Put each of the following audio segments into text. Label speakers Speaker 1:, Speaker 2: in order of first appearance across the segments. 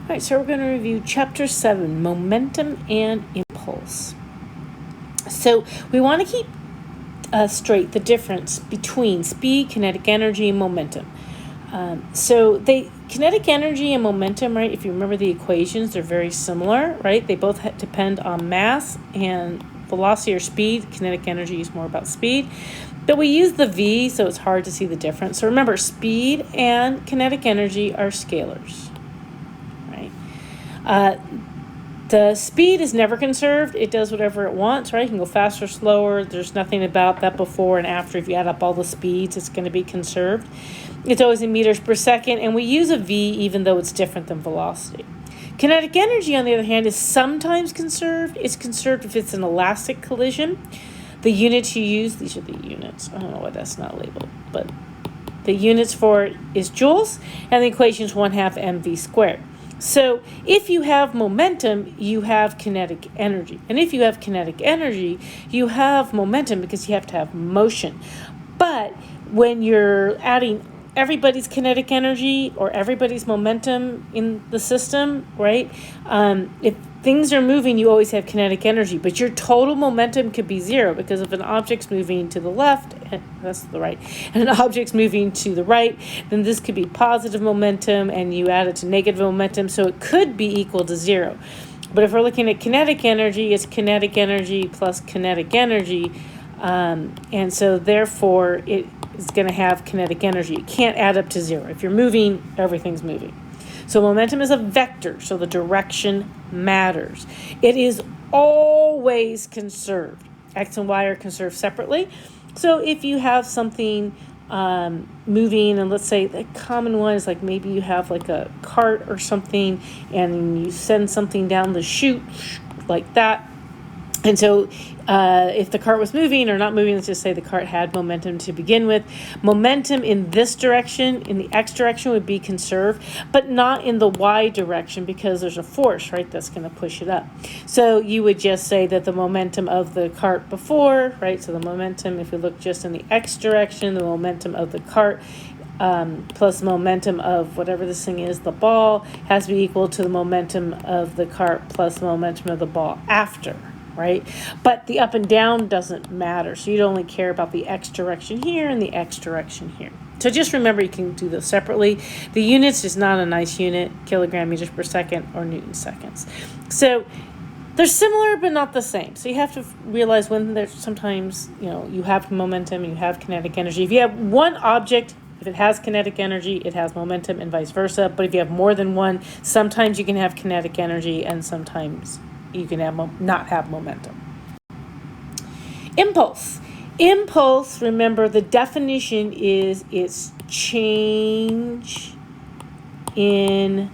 Speaker 1: All right, so we're going to review Chapter 7, Momentum and Impulse. So we want to keep straight the difference between speed, kinetic energy, and momentum. Kinetic energy and momentum, right, if you remember the equations, they're very similar, right? They both depend on mass and velocity or speed. Kinetic energy is more about speed. But we use the V, so it's hard to see the difference. So remember, speed and kinetic energy are scalars. The speed is never conserved. It does whatever it wants, right? You can go faster or slower. There's nothing about that before and after. If you add up all the speeds, it's going to be conserved. It's always in meters per second, and we use a V even though it's different than velocity. Kinetic energy, on the other hand, is sometimes conserved. It's conserved if it's an elastic collision. The units you use, these are the units. I don't know why that's not labeled, but the units for it is joules, and the equation is 1/2 mv squared. So if you have momentum, you have kinetic energy. And if you have kinetic energy, you have momentum because you have to have motion. But when you're adding everybody's kinetic energy or everybody's momentum in the system, right? If things are moving, you always have kinetic energy, but your total momentum could be zero because if an object's moving to the left, that's the right, and an object's moving to the right, then this could be positive momentum and you add it to negative momentum, so it could be equal to zero. But if we're looking at kinetic energy, it's kinetic energy plus kinetic energy, and so therefore it is going to have kinetic energy. It can't add up to zero. If you're moving, everything's moving. So momentum is a vector, so the direction matters. It is always conserved. X and Y are conserved separately. So if you have something moving, and let's say the common one is like maybe you have like a cart or something, and you send something down the chute like that. And so if the cart was moving or not moving, let's just say the cart had momentum to begin with. Momentum in this direction, in the X direction, would be conserved, but not in the Y direction because there's a force, right, that's going to push it up. So you would just say that the momentum of the cart before, right, so the momentum, if we look just in the X direction, the momentum of the cart plus momentum of whatever this thing is, the ball, has to be equal to the momentum of the cart plus the momentum of the ball after. Right? But the up and down doesn't matter. So you'd only care about the X direction here and the X direction here. So just remember you can do those separately. The units is not a nice unit, kilogram meters per second or Newton seconds. So they're similar but not the same. So you have to realize when there's sometimes, you have momentum, you have kinetic energy. If you have one object, if it has kinetic energy, it has momentum and vice versa. But if you have more than one, sometimes you can have kinetic energy and sometimes you can have not have momentum. Impulse. Impulse, remember, the definition is its change in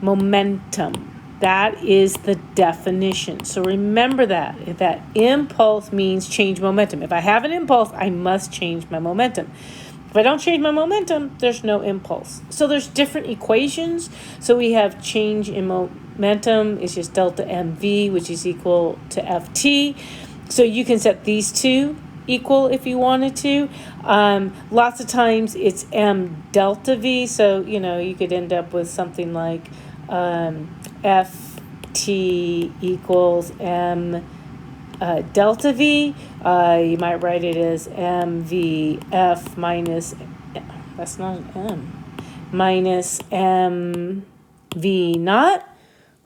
Speaker 1: momentum. That is the definition. So remember that. That impulse means change momentum. If I have an impulse, I must change my momentum. If I don't change my momentum, there's no impulse. So there's different equations. So we have change in momentum is just delta mv, which is equal to ft. So you can set these two equal if you wanted to. Lots of times it's m delta v. So, you could end up with something like ft equals m delta v. You might write it as mvf minus, that's not an m, minus mv naught,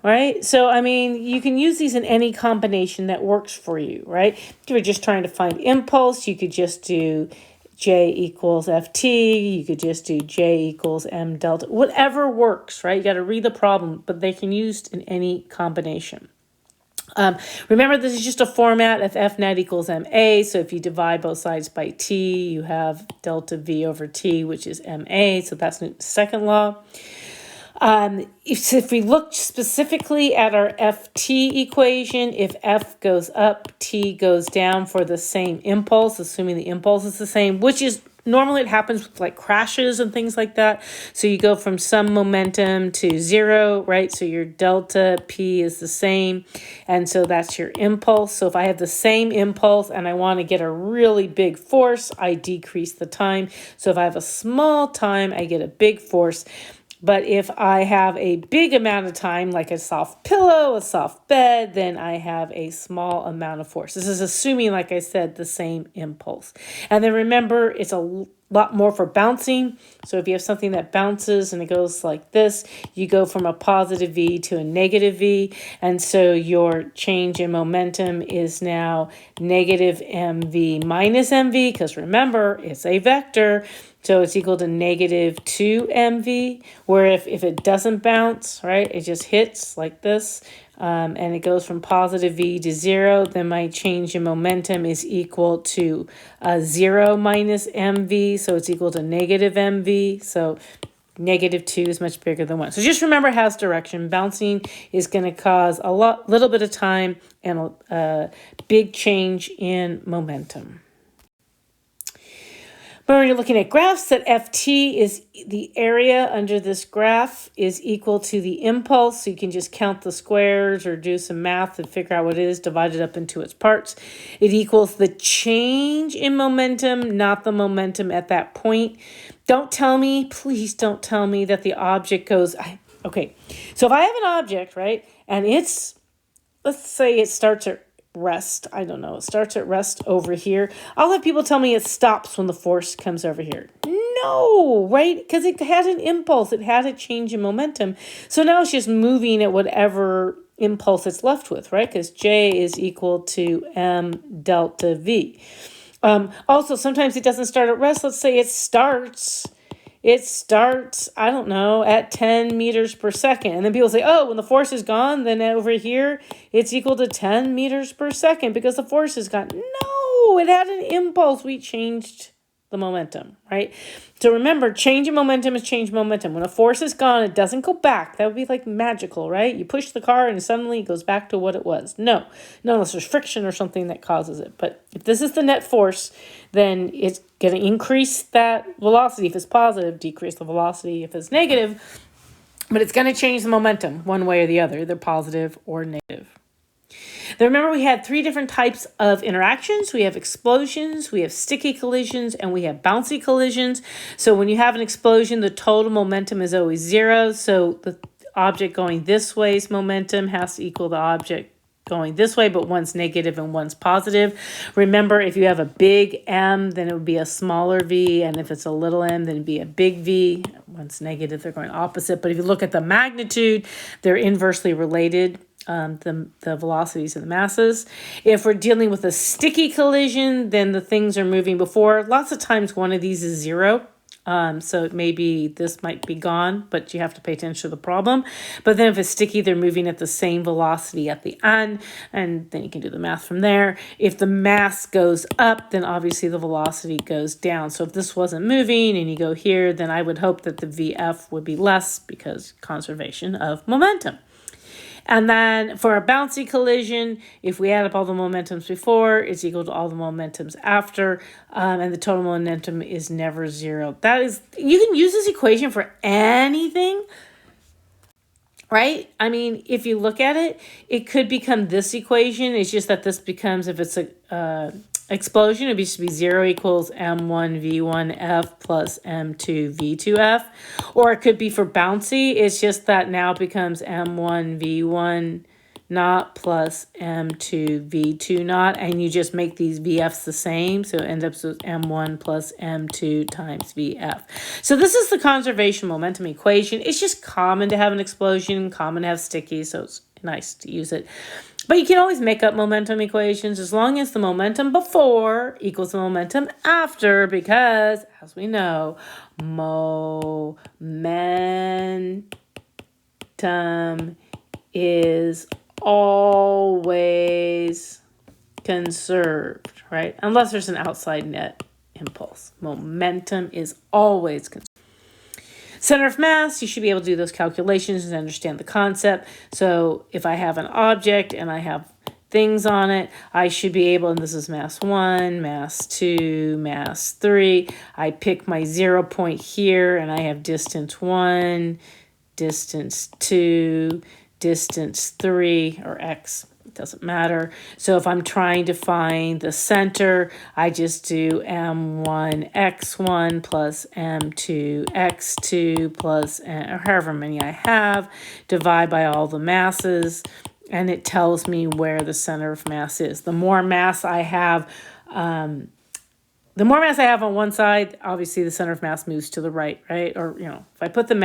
Speaker 1: right? So, you can use these in any combination that works for you, right? If you're just trying to find impulse, you could just do J equals ft, you could just do J equals m delta, whatever works, right? You got to read the problem, but they can be used in any combination. Remember, this is just a format of F net equals MA. So if you divide both sides by T, you have delta V over T, which is MA. So that's Newton's second law. If we look specifically at our FT equation, if F goes up, T goes down for the same impulse, assuming the impulse is the same, which is normally it happens with like crashes and things like that. So you go from some momentum to zero, right? So your delta P is the same. And so that's your impulse. So if I have the same impulse and I want to get a really big force, I decrease the time. So if I have a small time, I get a big force. But if I have a big amount of time, like a soft pillow, a soft bed, then I have a small amount of force. This is assuming, like I said, the same impulse. And then remember, it's a lot more for bouncing. So if you have something that bounces and it goes like this, you go from a positive V to a negative V. And so your change in momentum is now negative mv minus mv, because remember, it's a vector. So it's equal to negative 2mv, where if it doesn't bounce, right, it just hits like this, and it goes from positive v to 0, then my change in momentum is equal to 0 minus mv, so it's equal to negative mv. So negative 2 is much bigger than 1. So just remember, it has direction. Bouncing is going to cause a little bit of time and a big change in momentum. But when you're looking at graphs, that ft is the area under this graph is equal to the impulse. So you can just count the squares or do some math and figure out what it is, divide it up into its parts. It equals the change in momentum, not the momentum at that point. Don't tell me, please don't tell me that the object goes, okay. So if I have an object, right, and it's, let's say it starts at rest. I don't know. It starts at rest over here. I'll have people tell me it stops when the force comes over here. No, right? Because it had an impulse. It had a change in momentum. So now it's just moving at whatever impulse it's left with, right? Because J is equal to M delta V. Also, sometimes it doesn't start at rest. Let's say it starts, I don't know, at 10 meters per second. And then people say, oh, when the force is gone, then over here, it's equal to 10 meters per second because the force is gone. No, it had an impulse. We changed the momentum, right? So remember, change in momentum is change in momentum. When a force is gone, it doesn't go back. That would be like magical, right? You push the car and suddenly it goes back to what it was. No, unless there's friction or something that causes it. But if this is the net force, then it's going to increase that velocity. If it's positive, decrease the velocity. If it's negative, but it's going to change the momentum one way or the other, either positive or negative. Then remember, we had 3 different types of interactions. We have explosions, we have sticky collisions, and we have bouncy collisions. So when you have an explosion, the total momentum is always 0. So the object going this way's momentum has to equal the object going this way, but one's negative and one's positive. Remember, if you have a big M, then it would be a smaller v, and if it's a little m, then it'd be a big V. One's negative, they're going opposite. But if you look at the magnitude, they're inversely related. The velocities and the masses. If we're dealing with a sticky collision, then the things are moving before. Lots of times one of these is 0. So maybe this might be gone, but you have to pay attention to the problem. But then if it's sticky, they're moving at the same velocity at the end, and then you can do the math from there. If the mass goes up, then obviously the velocity goes down. So if this wasn't moving and you go here, then I would hope that the VF would be less because conservation of momentum. And then for a bouncy collision, if we add up all the momentums before, it's equal to all the momentums after, and the total momentum is never 0. That is, you can use this equation for anything, right? I mean, if you look at it, it could become this equation. It's just that this becomes, if it's a explosion, it used to be 0 equals m1 v1f plus m2 v2f. Or it could be for bouncy. It's just that now it becomes m1 v1 naught plus m2 v2 naught. And you just make these vf's the same. So it ends up with m1 plus m2 times vf. So this is the conservation momentum equation. It's just common to have an explosion, common to have sticky. So it's nice to use it. But you can always make up momentum equations as long as the momentum before equals the momentum after, because, as we know, momentum is always conserved, right? Unless there's an outside net impulse. Momentum is always conserved. Center of mass, you should be able to do those calculations and understand the concept. So if I have an object and I have things on it, I should be able, and this is mass 1, mass 2, mass 3. I pick my 0 point here and I have distance 1, distance 2, distance 3 or x. It doesn't matter. So if I'm trying to find the center, I just do m1 x1 plus m2 x2 plus or however many I have, divide by all the masses, and it tells me where the center of mass is. The more mass I have, on one side, obviously the center of mass moves to the right, right? Or, if I put the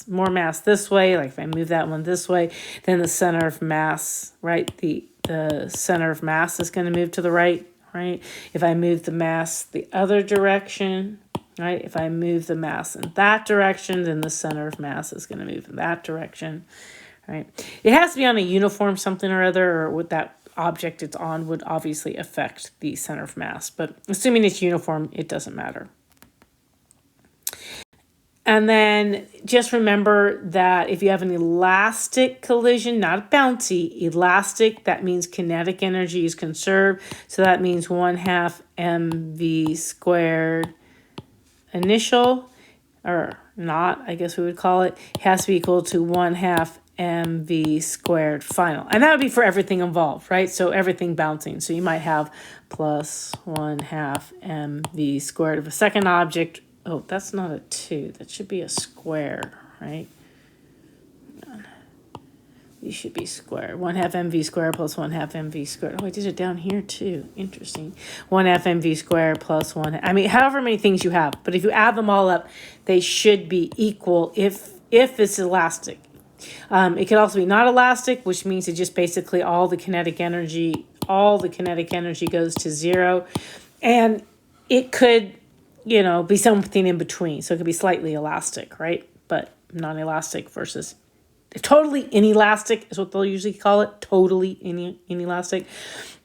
Speaker 1: more mass this way, like if I move that one this way, then the center of mass, right? The center of mass is going to move to the right, right? If I move the mass the other direction, right? If I move the mass in that direction, then the center of mass is going to move in that direction, right? It has to be on a uniform something or other, or with that object it's on would obviously affect the center of mass, but assuming it's uniform, it doesn't matter. And then just remember that if you have an elastic collision, not a bouncy, elastic, that means kinetic energy is conserved. So that means 1/2 mv squared initial, or not, I guess we would call it, has to be equal to 1/2 mv squared final. And that would be for everything involved, right? So everything bouncing. So you might have plus 1/2 mv squared of a second object. Oh, that's not a 2. That should be a square, right? These should be square. 1/2 mv squared plus 1/2 mv squared. Oh, I did it down here too. Interesting. 1/2 mv squared plus 1. I mean, however many things you have. But if you add them all up, they should be equal if it's elastic. It could also be not elastic, which means it just basically all the kinetic energy goes to 0. And it could, be something in between. So it could be slightly elastic, right? But non-elastic versus totally inelastic is what they'll usually call it. Totally inelastic.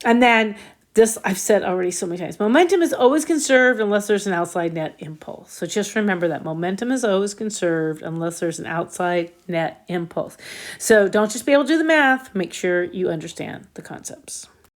Speaker 1: And then this, I've said already so many times, momentum is always conserved unless there's an outside net impulse. So just remember that momentum is always conserved unless there's an outside net impulse. So don't just be able to do the math. Make sure you understand the concepts.